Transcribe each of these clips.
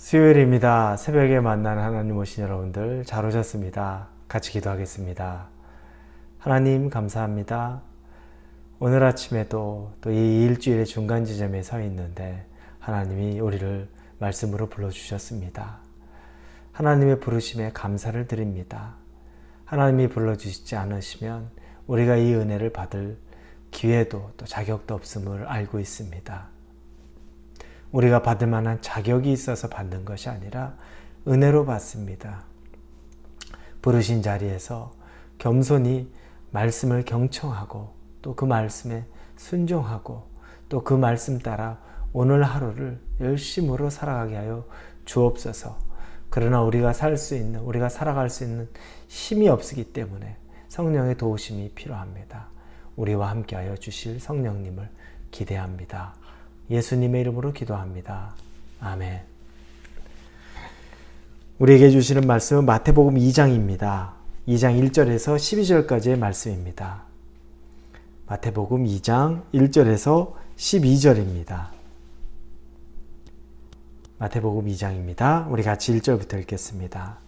수요일입니다. 새벽에 만나는 하나님 오신 여러분들 잘 오셨습니다. 같이 기도하겠습니다. 하나님 감사합니다. 오늘 아침에도 또 이 일주일의 중간 지점에 서 있는데 하나님이 우리를 말씀으로 불러주셨습니다. 하나님의 부르심에 감사를 드립니다. 하나님이 불러주시지 않으시면 우리가 이 은혜를 받을 기회도 또 자격도 없음을 알고 있습니다. 우리가 받을 만한 자격이 있어서 받는 것이 아니라 은혜로 받습니다. 부르신 자리에서 겸손히 말씀을 경청하고 또 그 말씀에 순종하고 또 그 말씀 따라 오늘 하루를 열심으로 살아가게 하여 주옵소서. 그러나 우리가 살아갈 수 있는 힘이 없기 때문에 성령의 도우심이 필요합니다. 우리와 함께하여 주실 성령님을 기대합니다. 예수님의 이름으로 기도합니다. 아멘. 우리에게 주시는 말씀은 마태복음 2장입니다. 2장 1절에서 12절까지의 말씀입니다. 마태복음 2장 1절에서 12절입니다. 마태복음 2장입니다. 우리 같이 1절부터 읽겠습니다.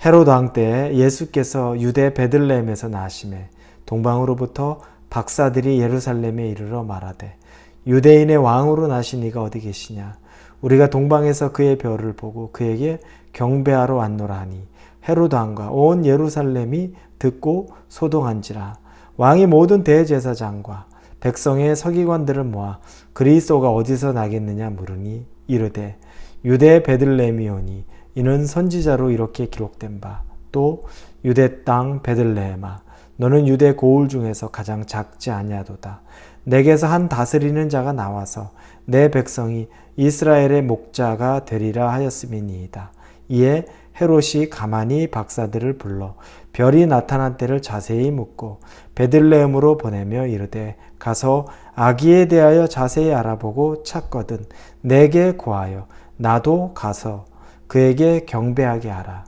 헤롯 왕 때 예수께서 유대 베들레헴에서 나시매 동방으로부터 박사들이 예루살렘에 이르러 말하되 유대인의 왕으로 나신 이가 어디 계시냐? 우리가 동방에서 그의 별을 보고 그에게 경배하러 왔노라 하니 헤롯 왕과 온 예루살렘이 듣고 소동한지라. 왕이 모든 대제사장과 백성의 서기관들을 모아 그리스도가 어디서 나겠느냐 물으니 이르되 유대 베들레헴이오니 이는 선지자로 이렇게 기록된 바 또 유대 땅 베들레헴아 너는 유대 고을 중에서 가장 작지 아니하도다. 내게서 한 다스리는 자가 나와서 내 백성이 이스라엘의 목자가 되리라 하였음이니이다. 이에 헤롯이 가만히 박사들을 불러 별이 나타난 때를 자세히 묻고 베들레헴으로 보내며 이르되 가서 아기에 대하여 자세히 알아보고 찾거든 내게 구하여 나도 가서 그에게 경배하게 하라.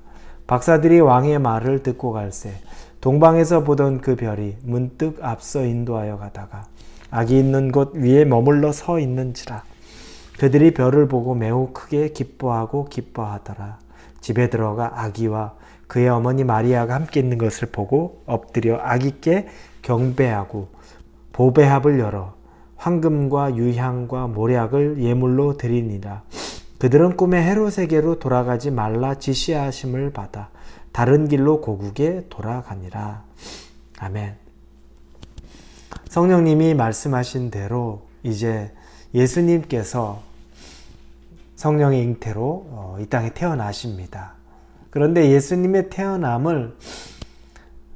박사들이 왕의 말을 듣고 갈새 동방에서 보던 그 별이 문득 앞서 인도하여 가다가 아기 있는 곳 위에 머물러 서 있는지라. 그들이 별을 보고 매우 크게 기뻐하더라. 집에 들어가 아기와 그의 어머니 마리아가 함께 있는 것을 보고 엎드려 아기께 경배하고 보배합을 열어 황금과 유향과 모략을 예물로 드리니라. 그들은 꿈에 헤롯에게로 돌아가지 말라 지시하심을 받아 다른 길로 고국에 돌아가니라. 아멘. 성령님이 말씀하신 대로 이제 예수님께서 성령의 잉태로 이 땅에 태어나십니다. 그런데 예수님의 태어남을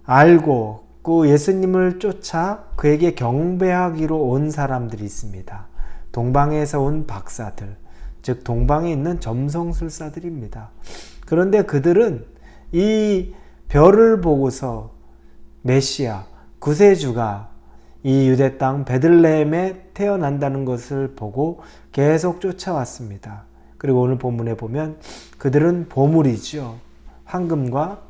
알고 그 예수님을 쫓아 그에게 경배하기로 온 사람들이 있습니다. 동방에서 온 박사들, 즉 동방에 있는 점성술사들입니다. 그런데 그들은 이 별을 보고서 메시아, 구세주가 이 유대 땅 베들레헴에 태어난다는 것을 보고 계속 쫓아왔습니다. 그리고 오늘 본문에 보면 그들은 보물이죠. 황금과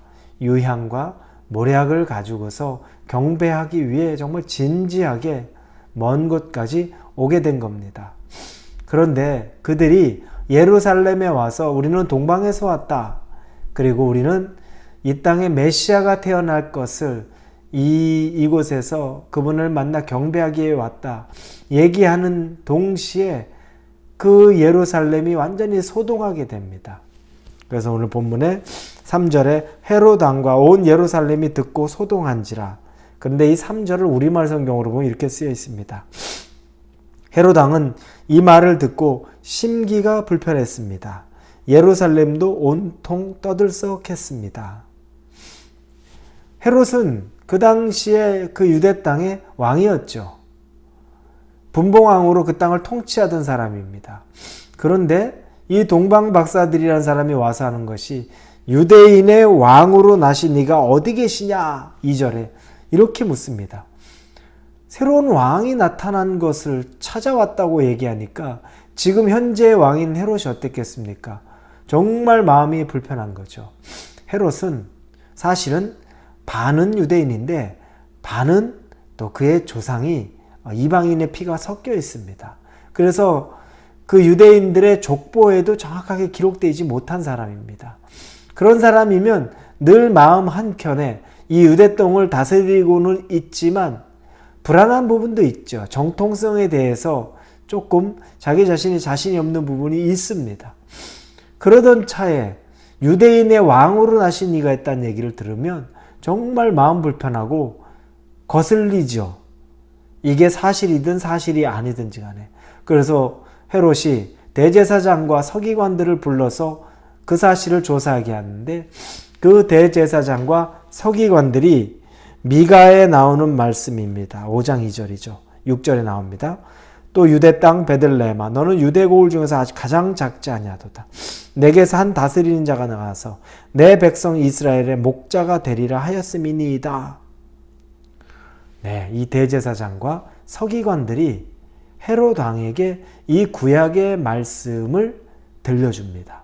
유향과 모략을 가지고서 경배하기 위해 정말 진지하게 먼 곳까지 오게 된 겁니다. 그런데 그들이 예루살렘에 와서 우리는 동방에서 왔다. 그리고 우리는 이 땅에 메시아가 태어날 것을 이곳에서 그분을 만나 경배하기 위해 왔다. 얘기하는 동시에 그 예루살렘이 완전히 소동하게 됩니다. 그래서 오늘 본문에 3절에 헤롯 왕과 온 예루살렘이 듣고 소동한지라. 그런데 이 3절을 우리말 성경으로 보면 이렇게 쓰여 있습니다. 헤롯 왕은 이 말을 듣고 심기가 불편했습니다. 예루살렘도 온통 떠들썩했습니다. 헤롯은 그 당시에 그 유대 땅의 왕이었죠. 분봉왕으로 그 땅을 통치하던 사람입니다. 그런데 이 동방박사들이라는 사람이 와서 하는 것이 유대인의 왕으로 나신 이가 어디 계시냐 2절에 이렇게 묻습니다. 새로운 왕이 나타난 것을 찾아왔다고 얘기하니까 지금 현재의 왕인 헤롯이 어땠겠습니까? 정말 마음이 불편한 거죠. 헤롯은 사실은 반은 유대인인데 반은 또 그의 조상이 이방인의 피가 섞여 있습니다. 그래서 그 유대인들의 족보에도 정확하게 기록되지 못한 사람입니다. 그런 사람이면 늘 마음 한켠에 이 유대 땅을 다스리고는 있지만 불안한 부분도 있죠. 정통성에 대해서 조금 자기 자신이 자신이 없는 부분이 있습니다. 그러던 차에 유대인의 왕으로 나신 이가 있다는 얘기를 들으면 정말 마음 불편하고 거슬리죠. 이게 사실이든 사실이 아니든지 간에. 그래서 헤롯이 대제사장과 서기관들을 불러서 그 사실을 조사하게 하는데 그 대제사장과 서기관들이 미가에 나오는 말씀입니다. 5장 2절이죠. 6절에 나옵니다. 또 유대 땅 베들레헴아 너는 유대 고을 중에서 아직 가장 작지 아니하도다. 내게서 한 다스리는 자가 나가서 내 백성 이스라엘의 목자가 되리라 하였음이니이다. 네, 이 대제사장과 서기관들이 헤롯 왕에게 이 구약의 말씀을 들려줍니다.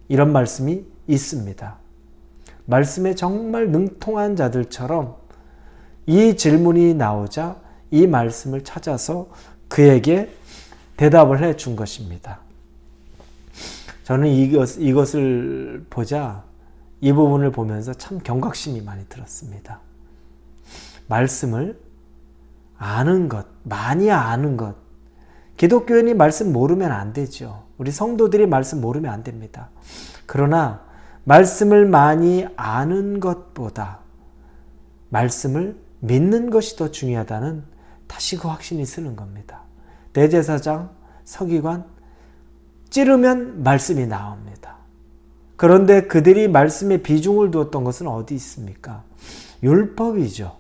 이런 말씀이 있습니다. 말씀에 정말 능통한 자들처럼 이 질문이 나오자 이 말씀을 찾아서 그에게 대답을 해 준 것입니다. 저는 이것을 보자 이 부분을 보면서 참 경각심이 많이 들었습니다. 말씀을 아는 것, 많이 아는 것. 기독교인이 말씀 모르면 안 되죠. 우리 성도들이 말씀 모르면 안 됩니다. 그러나 말씀을 많이 아는 것보다 말씀을 믿는 것이 더 중요하다는 다시 그 확신이 쓰는 겁니다. 대제사장, 서기관, 찌르면 말씀이 나옵니다. 그런데 그들이 말씀에 비중을 두었던 것은 어디 있습니까? 율법이죠.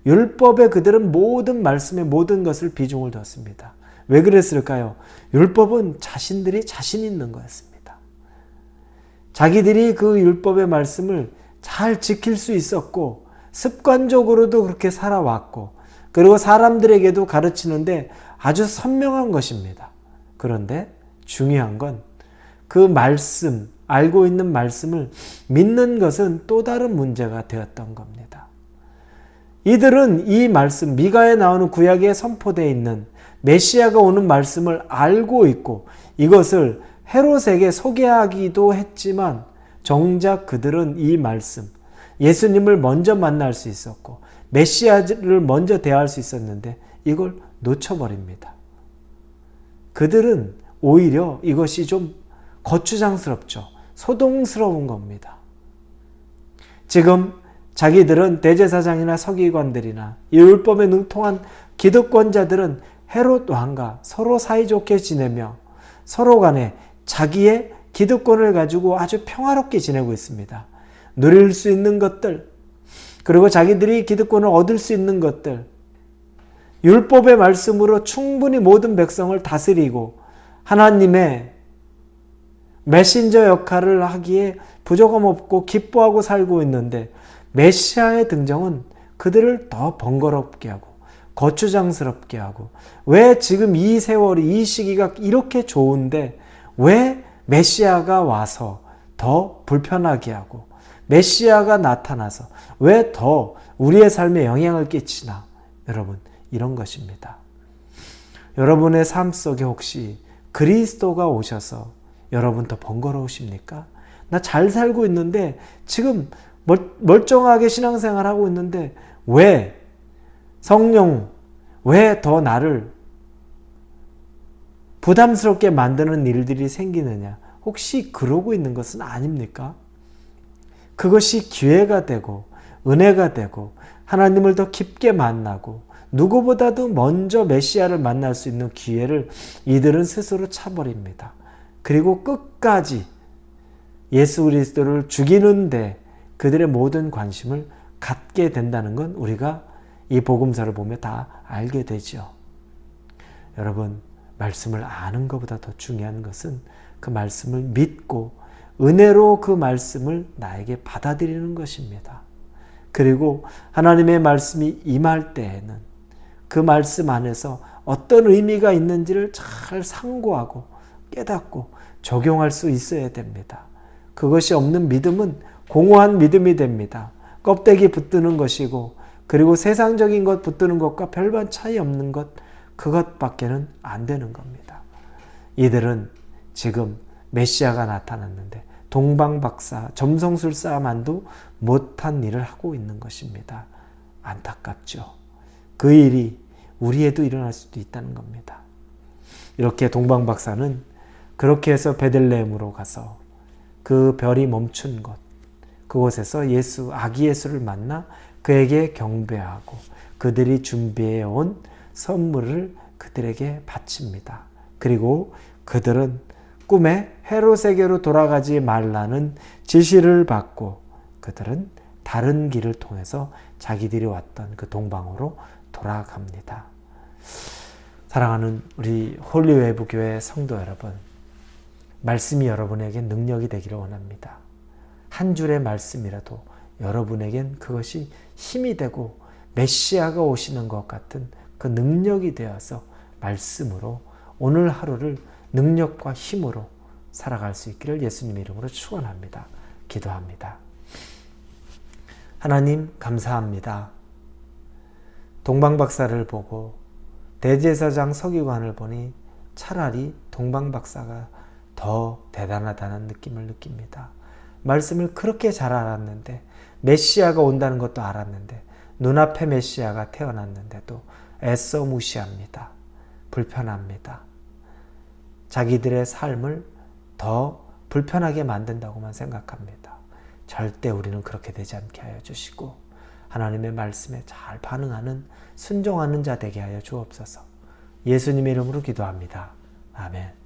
율법에 그들은 모든 말씀에 모든 것을 비중을 뒀습니다. 왜 그랬을까요? 율법은 자신들이 자신 있는 거였습니다. 자기들이 그 율법의 말씀을 잘 지킬 수 있었고 습관적으로도 그렇게 살아왔고 그리고 사람들에게도 가르치는데 아주 선명한 것입니다. 그런데 중요한 건 그 말씀, 알고 있는 말씀을 믿는 것은 또 다른 문제가 되었던 겁니다. 이들은 이 말씀, 미가에 나오는 구약에 선포되어 있는 메시아가 오는 말씀을 알고 있고 이것을 헤롯에게 소개하기도 했지만 정작 그들은 이 말씀, 예수님을 먼저 만날 수 있었고 메시아를 먼저 대할 수 있었는데 이걸 놓쳐버립니다. 그들은 오히려 이것이 좀 거추장스럽죠. 소동스러운 겁니다. 지금 자기들은 대제사장이나 서기관들이나 이 율법에 능통한 기득권자들은 헤롯 왕과 서로 사이좋게 지내며 서로 간에 자기의 기득권을 가지고 아주 평화롭게 지내고 있습니다. 누릴 수 있는 것들, 그리고 자기들이 기득권을 얻을 수 있는 것들, 율법의 말씀으로 충분히 모든 백성을 다스리고 하나님의 메신저 역할을 하기에 부족함 없고 기뻐하고 살고 있는데 메시아의 등장은 그들을 더 번거롭게 하고 거추장스럽게 하고 왜 지금 이 세월이 이 시기가 이렇게 좋은데 왜 메시아가 와서 더 불편하게 하고 메시아가 나타나서 왜 더 우리의 삶에 영향을 끼치나? 여러분, 이런 것입니다. 여러분의 삶 속에 혹시 그리스도가 오셔서 여러분 더 번거로우십니까? 나 잘 살고 있는데 지금 멀쩡하게 신앙생활하고 있는데 왜 성령, 왜 더 나를 부담스럽게 만드는 일들이 생기느냐? 혹시 그러고 있는 것은 아닙니까? 그것이 기회가 되고 은혜가 되고 하나님을 더 깊게 만나고 누구보다도 먼저 메시아를 만날 수 있는 기회를 이들은 스스로 차버립니다. 그리고 끝까지 예수 그리스도를 죽이는데 그들의 모든 관심을 갖게 된다는 건 우리가 이 복음서를 보면 다 알게 되죠. 여러분, 말씀을 아는 것보다 더 중요한 것은 그 말씀을 믿고 은혜로 그 말씀을 나에게 받아들이는 것입니다. 그리고 하나님의 말씀이 임할 때에는 그 말씀 안에서 어떤 의미가 있는지를 잘 상고하고 깨닫고 적용할 수 있어야 됩니다. 그것이 없는 믿음은 공허한 믿음이 됩니다. 껍데기 붙드는 것이고 그리고 세상적인 것 붙드는 것과 별반 차이 없는 것, 그것밖에는 안 되는 겁니다. 이들은 지금 메시아가 나타났는데 동방박사, 점성술사만도 못한 일을 하고 있는 것입니다. 안타깝죠. 그 일이 우리에도 일어날 수도 있다는 겁니다. 이렇게 동방박사는 그렇게 해서 베들레헴으로 가서 그 별이 멈춘 곳, 그곳에서 아기 예수를 만나 그에게 경배하고 그들이 준비해 온 선물을 그들에게 바칩니다. 그리고 그들은 꿈에 헤롯에게로 돌아가지 말라는 지시를 받고 그들은 다른 길을 통해서 자기들이 왔던 그 동방으로 돌아갑니다. 사랑하는 우리 홀리웨이브 교회 성도 여러분, 말씀이 여러분에게 능력이 되기를 원합니다. 한 줄의 말씀이라도 여러분에겐 그것이 힘이 되고 메시아가 오시는 것 같은 그 능력이 되어서 말씀으로 오늘 하루를 능력과 힘으로 살아갈 수 있기를 예수님 이름으로 축원합니다. 기도합니다. 하나님 감사합니다. 동방박사를 보고 대제사장 서기관을 보니 차라리 동방박사가 더 대단하다는 느낌을 느낍니다. 말씀을 그렇게 잘 알았는데 메시아가 온다는 것도 알았는데 눈앞에 메시아가 태어났는데도 애써 무시합니다. 불편합니다. 자기들의 삶을 더 불편하게 만든다고만 생각합니다. 절대 우리는 그렇게 되지 않게 하여 주시고 하나님의 말씀에 잘 반응하는 순종하는 자 되게 하여 주옵소서. 예수님의 이름으로 기도합니다. 아멘.